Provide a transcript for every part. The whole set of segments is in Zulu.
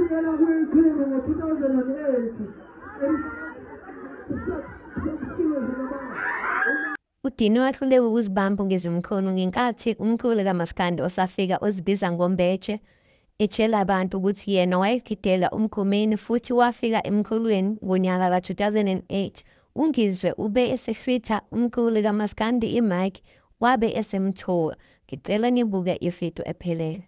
kusukela kwikhulu ngo-2008 uDini wahluleka ukuzibamba ngezomkhono ngenkathi umkhulu kaMaskandi osafika ozibiza ngoMbeje etshela abantu ukuthi yena wayegidela uMkhumeni futhi wafika emkhulweni ngonyaka ka-2008. UNgizwe ube esehlwitha umkhulu kaMaskandi i-mic wabe esemthola. Ngicela nibuke ividiyo ephelele.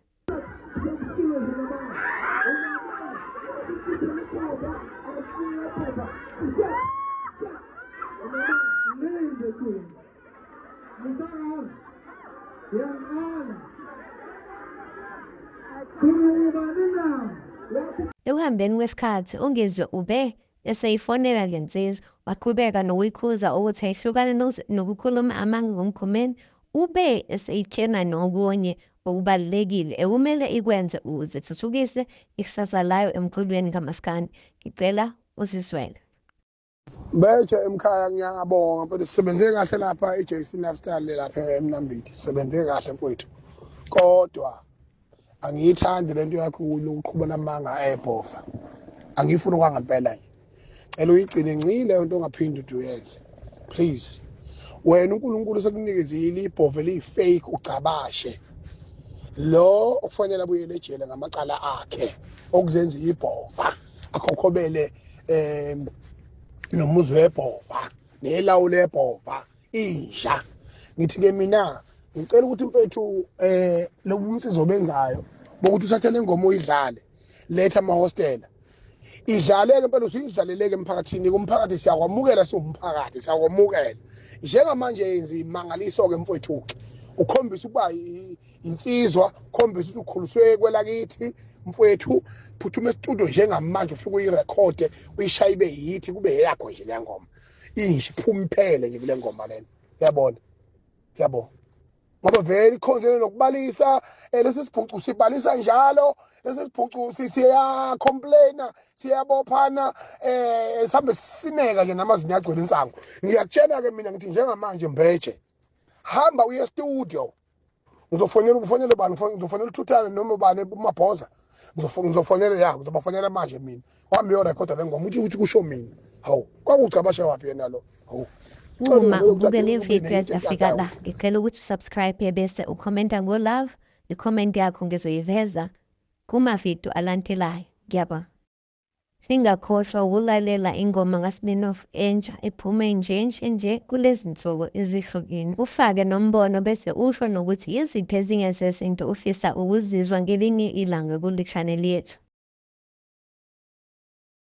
Ekuhambeni kwesikhathi uNgizwe ube eseyifonela le nsizwa waqhubeka nokuyikhuza ukuthi ayihlukane nokukhuluma amanga ngomkhumeni. Ube eseyitshena nokunye okubalulekile ekumele ikwenze ukuze thuthukise ikusasa layo emkhulweni kaMaskandi. Ngicela usiswele. Mbeje emkhaya ngiyabonga mfowethu, sisebenze kahle lapha eJC Lifestyle lapha eMnambithi, sisebenze kahle mfowethu. Kodwa angiyithandi lento yakho lokuqhubela amanga ebhofa. Angifuni kwangempela nje. Cela uyigcine ngcile into ongaphindi uyenze. Please. Wena uNkulunkulu sekunikezile ibhofa elifake ucabashe. Lo okufanele abuyele ejele ngamacala akhe okuzenza ibhofa. Akhokhobele nomuzi webhofa nelawulo lebhofa insha. Ngithi ke mina ngicela ukuthi mfethu lobu umsizo obenzayo bokuthi uthathe lengoma uyidlale letha amahostela idlaleke impela usuyidlaleleke emphakathini. Kumphakathi siyakwamukela, siwumphakathi siyakwamukela. Njengamanje yenza imangaliso ke mfowethu ke ukhombisa ukuba insizwa, ukhombisa ukuthi ukhuliswe kwelakithi mfowethu. Phuthuma estudio njengamanje ufike uyirekhode uyishaye ibe yithi kube yakho nje le ngoma insha iphuma iphele nje kule ngoma lena. Uyabona, uyabona ngoba vele ikhonzele nokubalisa lesi sibhucu sibalisa njalo. Lesi sibhucu siya complaina siyabophana sihambe sineka nje namazinyo agcwele insango. Ngiyakutshela ke mina ngithi njengamanje Mbeje hamba uye studio. Ngizofonela bani, ngizofonela uThuthane noma ubani uMabhoza. Ngizofonela yakho, ngizobafonela manje mina. Wami uyorekhoda le ngoma ukuthi kusho mina. Hawu kwakucabasha wapi yena lo? Hawu uma ubuke le video yafika la, ngicela ukuthi usubscribe bese ucomment ngo-love. I-comment yakho ngizoyiveza kuma-video alandelayo. Ngiyabonga. Singakhohlwa ukulalela ingoma kaSminoff entsha ephume nje kulezi nsuku ezihlukile. Ufake nombono bese usho nokuthi yiziphi ezinye zezinto ufisa ukuzizwa ngelinye ilanga kule channel yethu.